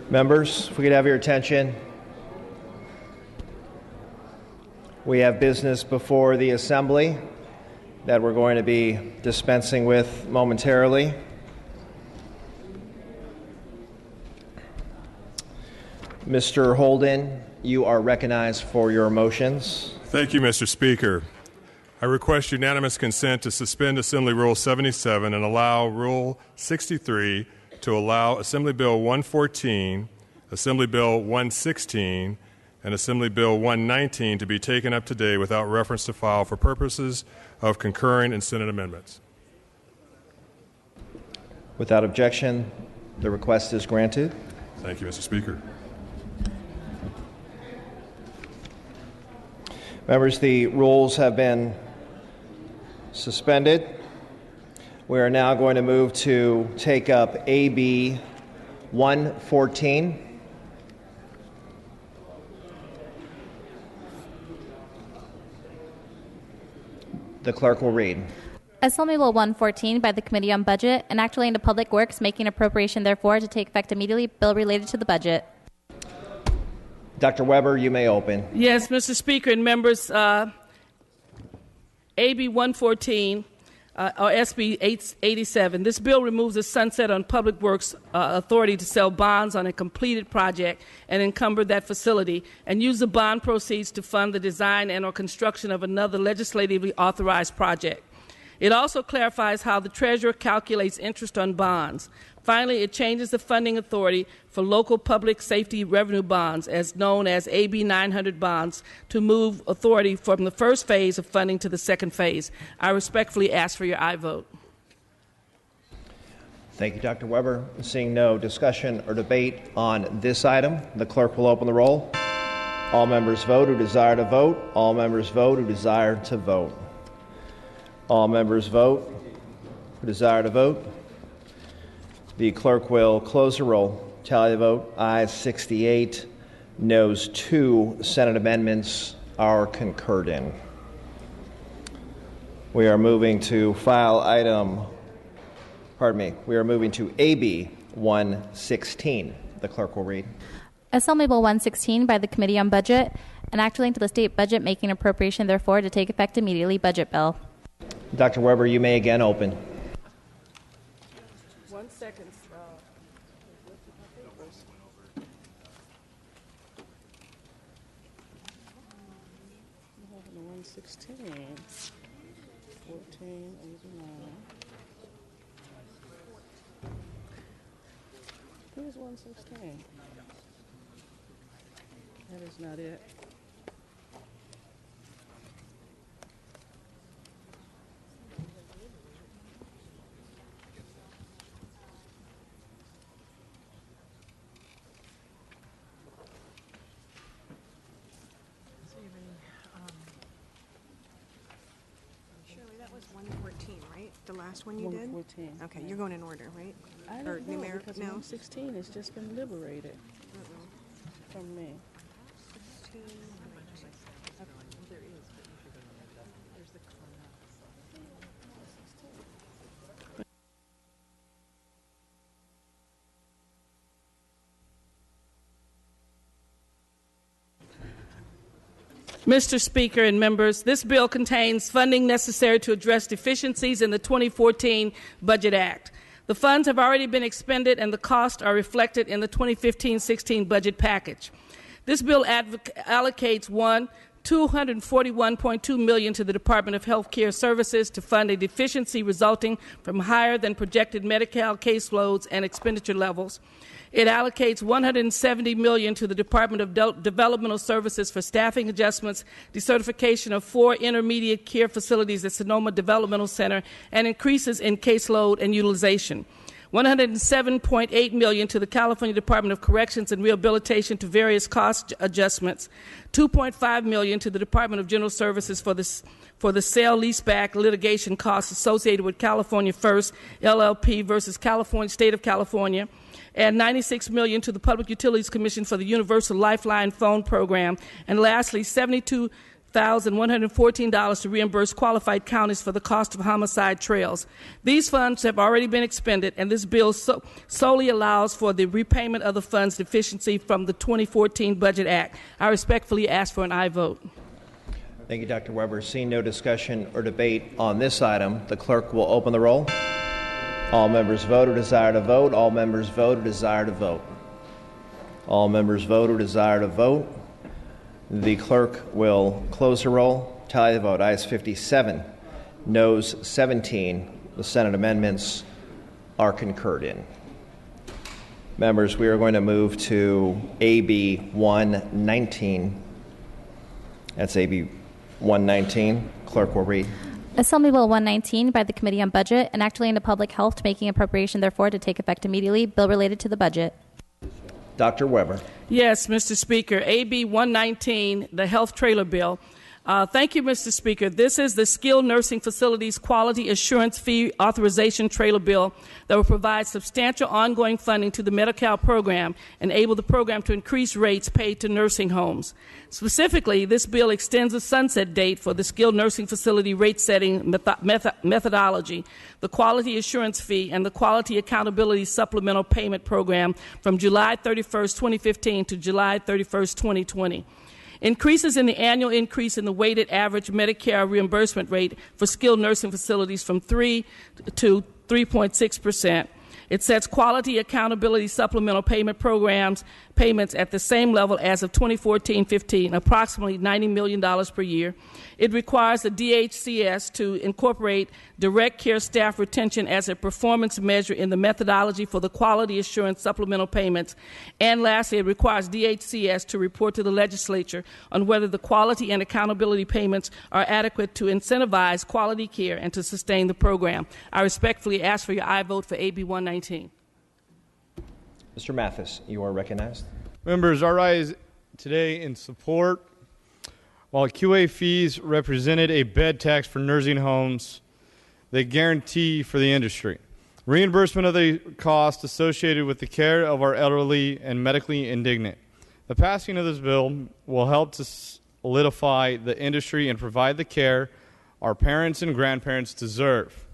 Members, if we could have your attention. We have business before the Assembly that we're going to be dispensing with momentarily. Mr. Holden, you are recognized for your motions. Thank you, Mr. Speaker. I request unanimous consent to suspend Assembly Rule 77 and allow Rule 63 to allow Assembly Bill 114, Assembly Bill 116, and Assembly Bill 119 to be taken up today without reference to file for purposes of concurring and Senate amendments. Without objection, the request is granted. Thank you, Mr. Speaker. Members, the rules have been suspended. We are now going to move to take up AB 114. The clerk will read. Assembly Bill 114 by the Committee on Budget, an act relating to Public Works, making appropriation therefore to take effect immediately, bill related to the budget. Dr. Weber, you may open. Yes, Mr. Speaker and members, AB 114, or SB 887. This bill removes the sunset on Public Works authority to sell bonds on a completed project and encumber that facility and use the bond proceeds to fund the design and or construction of another legislatively authorized project. It also clarifies how the Treasurer calculates interest on bonds. Finally, it changes the funding authority for local public safety revenue bonds, as known as AB 900 bonds, to move authority from the first phase of funding to the second phase. I respectfully ask for your aye vote. Thank you, Dr. Weber. Seeing no discussion or debate on this item, the clerk will open the roll. All members vote who desire to vote. All members vote who desire to vote. All members vote who desire to vote. The clerk will close the roll. Tally the vote. Ayes 68, noes 2. Senate amendments are concurred in. We are moving to we are moving to AB 116. The clerk will read. Assembly Bill 116 by the Committee on Budget, an act relating to the state budget, making appropriation therefore to take effect immediately, budget bill. Dr. Weber, you may again open. 1 second. 116, 1489. Who's 116? That is not it. was 114, right? The last one you did? 114. Okay, you're going in order, right? I Or don't know, numeric? because No? 116 has just been liberated from me. 16. Mr. Speaker and members, this bill contains funding necessary to address deficiencies in the 2014 Budget Act. The funds have already been expended and the costs are reflected in the 2015-16 budget package. This bill allocates $241.2 million to the Department of Health Care Services to fund a deficiency resulting from higher than projected Medi-Cal caseloads and expenditure levels. It allocates $170 million to the Department of Developmental Services for staffing adjustments, decertification of 4 intermediate care facilities at Sonoma Developmental Center, and increases in caseload and utilization. $107.8 million to the California Department of Corrections and Rehabilitation to various cost adjustments. $2.5 million to the Department of General Services for the sale-leaseback litigation costs associated with California First LLP versus State of California. And $96 million to the Public Utilities Commission for the Universal Lifeline Phone Program. And lastly, $72 $114 to reimburse qualified counties for the cost of homicide trails. These funds have already been expended, and this bill solely allows for the repayment of the funds deficiency from the 2014 Budget Act. I respectfully ask for an aye vote. Thank you, Dr. Weber. Seeing no discussion or debate on this item, the clerk will open the roll. All members vote or desire to vote. All members vote or desire to vote. All members vote or desire to vote. The clerk will close the roll. Tally the vote. Ayes 57, noes 17. The Senate amendments are concurred in. Members, we are going to move to AB 119. That's AB 119. Clerk will read. Assembly Bill 119 by the Committee on Budget, and act relating to public health, making appropriation therefore to take effect immediately. Bill related to the budget. Dr. Weber. Yes, Mr. Speaker. AB 119, the health trailer bill. Thank you, Mr. Speaker. This is the Skilled Nursing Facilities Quality Assurance Fee Authorization Trailer Bill that will provide substantial ongoing funding to the Medi-Cal program and enable the program to increase rates paid to nursing homes. Specifically, this bill extends the sunset date for the skilled nursing facility rate setting methodology, the quality assurance fee, and the quality accountability supplemental payment program from July 31st, 2015 to July 31st, 2020. Increases in the annual increase in the weighted average Medicare reimbursement rate for skilled nursing facilities from 3 to 3.6%. It sets quality accountability supplemental payment programs payments at the same level as of 2014-15, approximately $90 million per year. It requires the DHCS to incorporate direct care staff retention as a performance measure in the methodology for the quality assurance supplemental payments. And lastly, it requires DHCS to report to the legislature on whether the quality and accountability payments are adequate to incentivize quality care and to sustain the program. I respectfully ask for your aye vote for AB 119. Mr. Mathis, you are recognized. Members, I rise today in support. While QA fees represented a bed tax for nursing homes, they guarantee for the industry reimbursement of the cost associated with the care of our elderly and medically indigent. The passing of this bill will help to solidify the industry and provide the care our parents and grandparents deserve.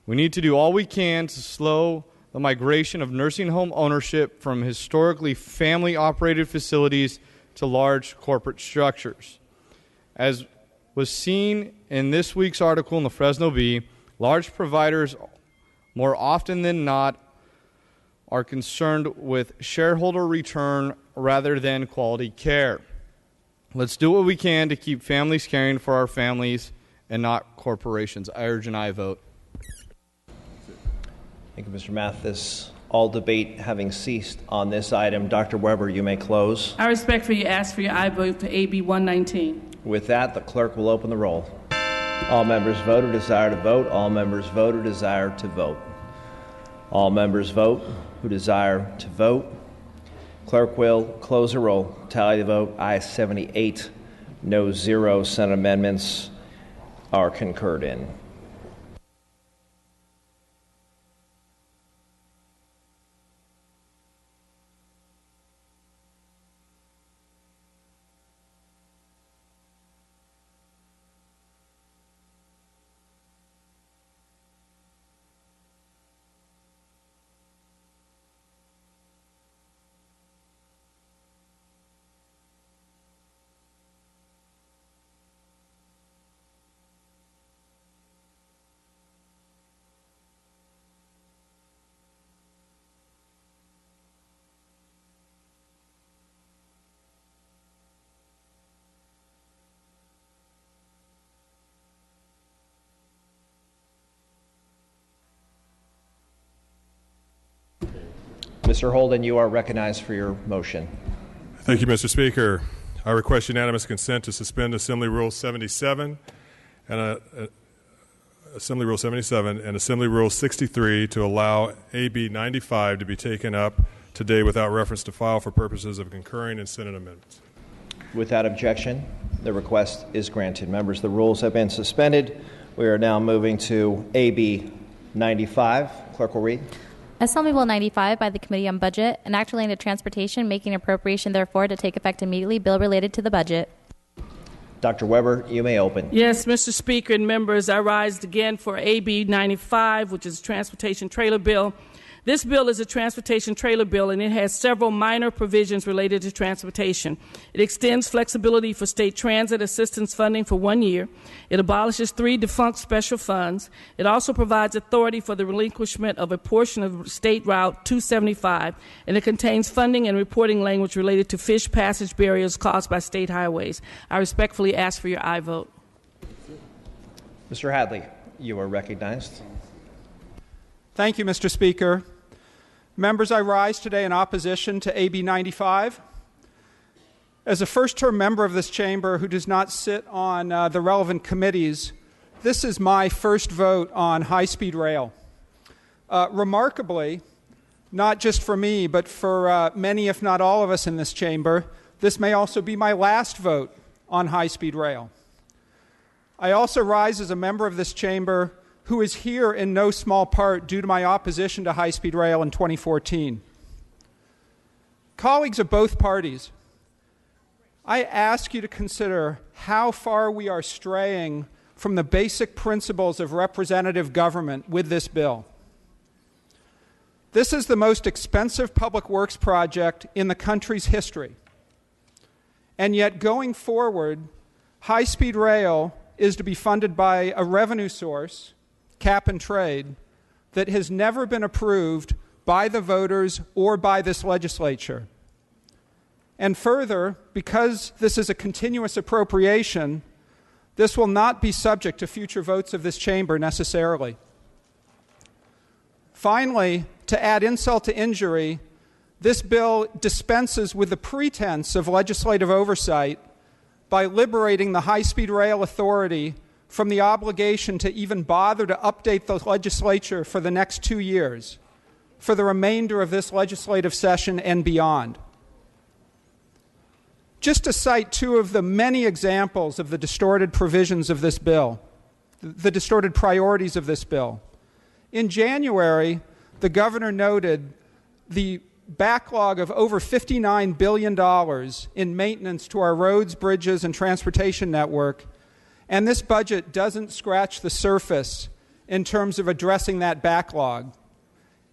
We need to do all we can to slow the migration of nursing home ownership from historically family-operated facilities to large corporate structures. As was seen in this week's article in the Fresno Bee, large providers, more often than not, are concerned with shareholder return rather than quality care. Let's do what we can to keep families caring for our families and not corporations. I urge an aye vote. Thank you, Mr. Mathis. All debate having ceased on this item, Dr. Weber, you may close. I respectfully ask for your aye vote for AB 119. With that, the clerk will open the roll. All members vote or desire to vote. All members vote or desire to vote. All members vote who desire to vote. Clerk will close the roll. Tally the vote. Ayes 78, no 0. Senate amendments are concurred in. Mr. Holden, you are recognized for your motion. Thank you, Mr. Speaker. I request unanimous consent to suspend Assembly Rule 77 and Assembly Rule 77 and Assembly Rule 63 to allow AB 95 to be taken up today without reference to file for purposes of concurring in Senate amendments. Without objection, the request is granted. Members, the rules have been suspended. We are now moving to AB 95. Clerk will read. Assembly Bill 95 by the Committee on Budget, an act relating to transportation, making appropriation therefore to take effect immediately. Bill related to the budget. Dr. Weber, you may open. Yes, Mr. Speaker and members, I rise again for AB 95, which is a transportation trailer bill. This bill is a transportation trailer bill, and it has several minor provisions related to transportation. It extends flexibility for state transit assistance funding for 1 year. It abolishes 3 defunct special funds. It also provides authority for the relinquishment of a portion of State Route 275, and it contains funding and reporting language related to fish passage barriers caused by state highways. I respectfully ask for your aye vote. Mr. Hadley, you are recognized. Thank you, Mr. Speaker. Members, I rise today in opposition to AB 95. As a first-term member of this chamber who does not sit on the relevant committees, this is my first vote on high-speed rail. Remarkably, not just for me, but for many, if not all of us in this chamber, this may also be my last vote on high-speed rail. I also rise as a member of this chamber who is here in no small part due to my opposition to high-speed rail in 2014. Colleagues of both parties, I ask you to consider how far we are straying from the basic principles of representative government with this bill. This is the most expensive public works project in the country's history. And yet, going forward, high-speed rail is to be funded by a revenue source, cap and trade, that has never been approved by the voters or by this legislature. And further, because this is a continuous appropriation, this will not be subject to future votes of this chamber necessarily. Finally, to add insult to injury, this bill dispenses with the pretense of legislative oversight by liberating the High-Speed Rail Authority from the obligation to even bother to update the legislature for the next 2 years, for the remainder of this legislative session and beyond. Just to cite 2 of the many examples of the distorted provisions of this bill, the distorted priorities of this bill. In January, the governor noted the backlog of over $59 billion in maintenance to our roads, bridges, and transportation network. And this budget doesn't scratch the surface in terms of addressing that backlog.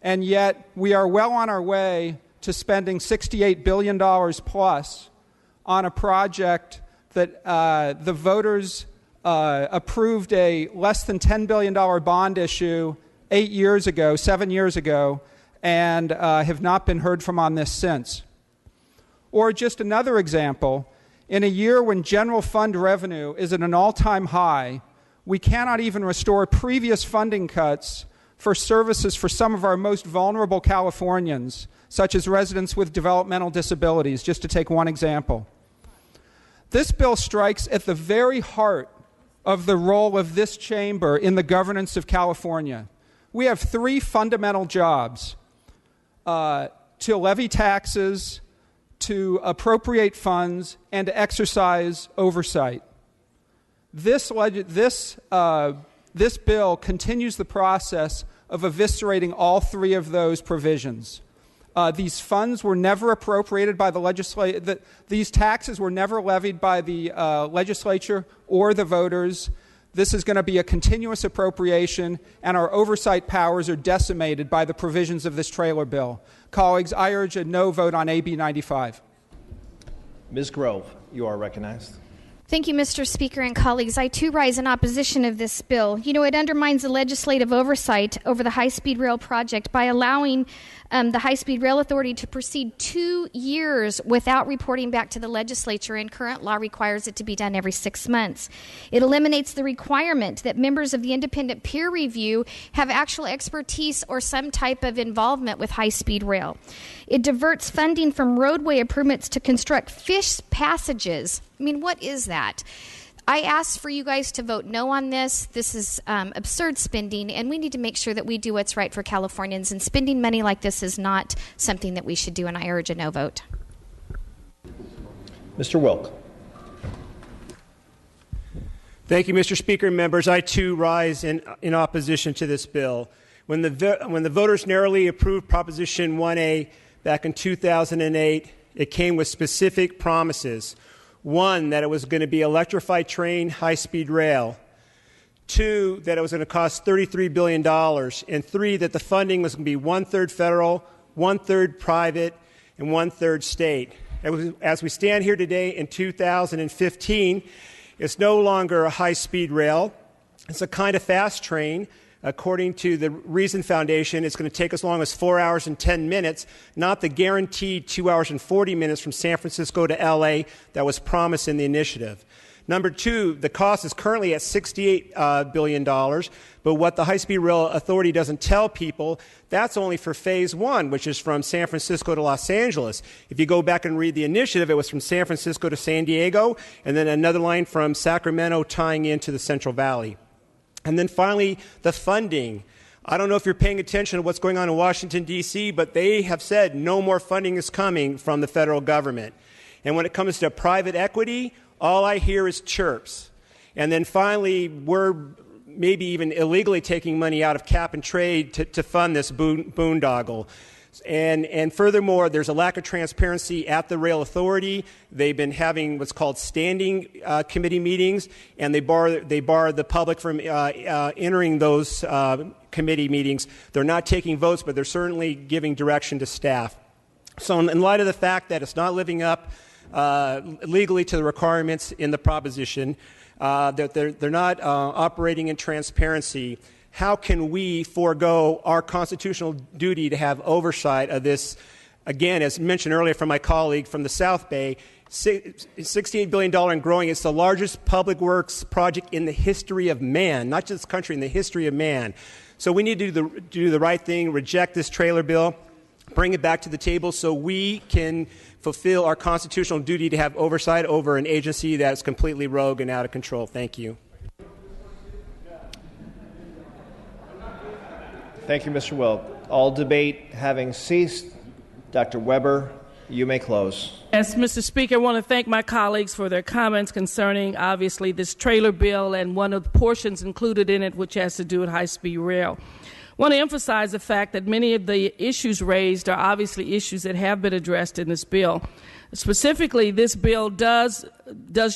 And yet, we are well on our way to spending $68 billion plus on a project that the voters approved a less than $10 billion bond issue 7 years ago, and have not been heard from on this since. Or just another example, in a year when general fund revenue is at an all-time high, we cannot even restore previous funding cuts for services for some of our most vulnerable Californians, such as residents with developmental disabilities, just to take one example. This bill strikes at the very heart of the role of this chamber in the governance of California. We have 3 fundamental jobs: to levy taxes, to appropriate funds, and to exercise oversight. This bill continues the process of eviscerating all 3 of those provisions. These funds were never appropriated by the legislature. These taxes were never levied by the legislature or the voters. This is going to be a continuous appropriation, and our oversight powers are decimated by the provisions of this trailer bill. Colleagues, I urge a no vote on AB 95. Ms. Grove, you are recognized. Thank you, Mr. Speaker and colleagues. I, too, rise in opposition of this bill. You know, it undermines the legislative oversight over the high-speed rail project by allowing the High-Speed Rail Authority to proceed 2 years without reporting back to the legislature, and current law requires it to be done every 6 months. It eliminates the requirement that members of the independent peer review have actual expertise or some type of involvement with high-speed rail. It diverts funding from roadway improvements to construct fish passages. I mean, what is that? I ask for you guys to vote no on this. This is absurd spending, and we need to make sure that we do what's right for Californians, and spending money like this is not something that we should do, and I urge a no vote. Mr. Wilk. Thank you, Mr. Speaker and members. I, too, rise in opposition to this bill. When the voters narrowly approved Proposition 1A back in 2008, it came with specific promises. One, that it was going to be electrified train, high-speed rail. Two, that it was going to cost $33 billion. And three, that the funding was going to be one-third federal, one-third private, and one-third state. As we stand here today in 2015, it's no longer a high-speed rail. It's a kind of fast train. According to the Reason Foundation, it's going to take as long as 4 hours and 10 minutes, not the guaranteed 2 hours and 40 minutes from San Francisco to L.A. that was promised in the initiative. Number two, the cost is currently at $68 billion, but what the High-Speed Rail Authority doesn't tell people, that's only for phase one, which is from San Francisco to Los Angeles. If you go back and read the initiative, it was from San Francisco to San Diego, and then another line from Sacramento tying into the Central Valley. And then finally, the funding. I don't know if you're paying attention to what's going on in Washington, D.C., but they have said no more funding is coming from the federal government. And when it comes to private equity, all I hear is chirps. And then finally, we're maybe even illegally taking money out of cap and trade to fund this boondoggle. And furthermore, there's a lack of transparency at the Rail Authority. They've been having what's called standing committee meetings, and they bar the public from entering those committee meetings. They're not taking votes, but they're certainly giving direction to staff. So in light of the fact that it's not living up legally to the requirements in the proposition, that they're not operating in transparency, how can we forego our constitutional duty to have oversight of this, again, as mentioned earlier from my colleague from the South Bay, $68 billion and growing. It's the largest public works project in the history of man, not just this country, in the history of man. So we need to do the right thing, reject this trailer bill, bring it back to the table so we can fulfill our constitutional duty to have oversight over an agency that's completely rogue and out of control. Thank you. Thank you, Mr. Wilk. All debate having ceased, Dr. Weber, you may close. Yes, Mr. Speaker, I want to thank my colleagues for their comments concerning, obviously, this trailer bill and one of the portions included in it, which has to do with high-speed rail. I want to emphasize the fact that many of the issues raised are obviously issues that have been addressed in this bill. Specifically, this bill does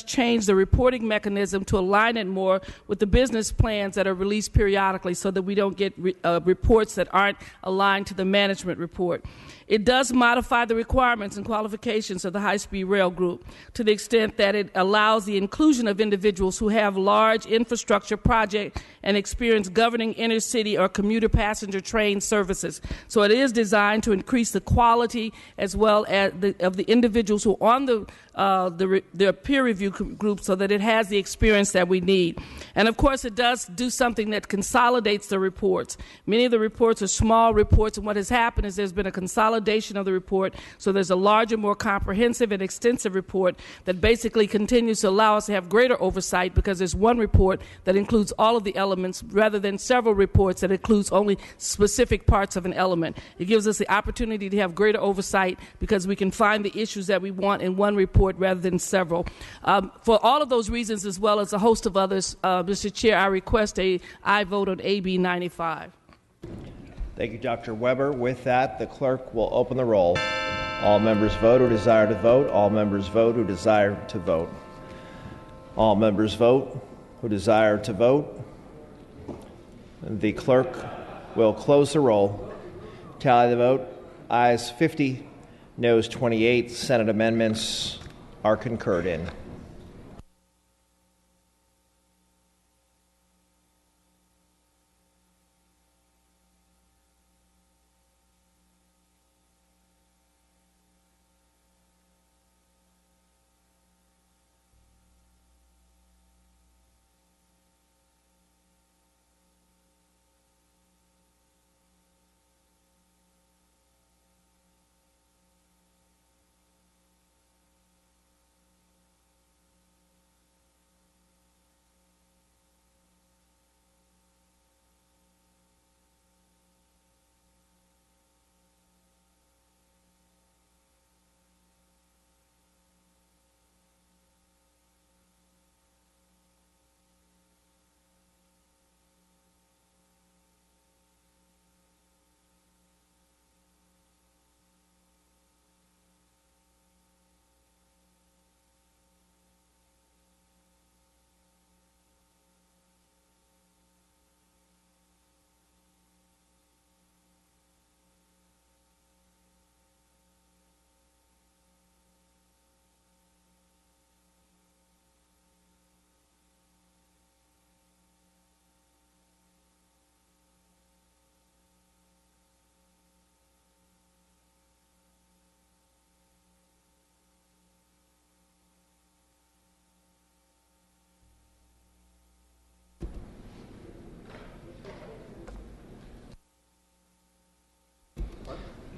change the reporting mechanism to align it more with the business plans that are released periodically so that we don't get reports that aren't aligned to the management report. It does modify the requirements and qualifications of the high-speed rail group to the extent that it allows the inclusion of individuals who have large infrastructure project and experience governing inner-city or commuter passenger train services. So it is designed to increase the quality as well as of the individuals who are on the peer review group so that it has the experience that we need. And of course, it does do something that consolidates the reports. Many of the reports are small reports, and what has happened is there's been a consolidation of the report, so there's a larger, more comprehensive and extensive report that basically continues to allow us to have greater oversight because there's one report that includes all of the elements rather than several reports that includes only specific parts of an element. It gives us the opportunity to have greater oversight because we can find the issues that we want in one report rather than several. For all of those reasons, as well as a host of others, Mr. Chair, I request a aye vote on AB 95. Thank you, Dr. Weber. With that, the clerk will open the roll. All members vote who desire to vote. All members vote who desire to vote. All members vote who desire to vote. The clerk will close the roll. Tally the vote. Ayes 50, noes 28. Senate amendments are concurred in.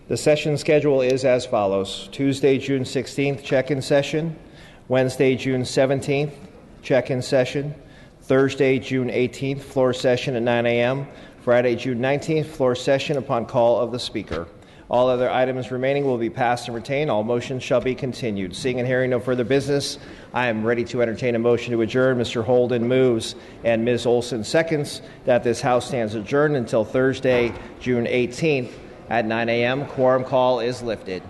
The session schedule is as follows. Tuesday, June 16th, check-in session. Wednesday, June 17th, check-in session. Thursday, June 18th, floor session at 9 a.m. Friday, June 19th, floor session upon call of the Speaker. All other items remaining will be passed and retained. All motions shall be continued. Seeing and hearing no further business, I am ready to entertain a motion to adjourn. Mr. Holden moves and Ms. Olson seconds that this House stands adjourned until Thursday, June 18th at 9 a.m. Quorum call is lifted.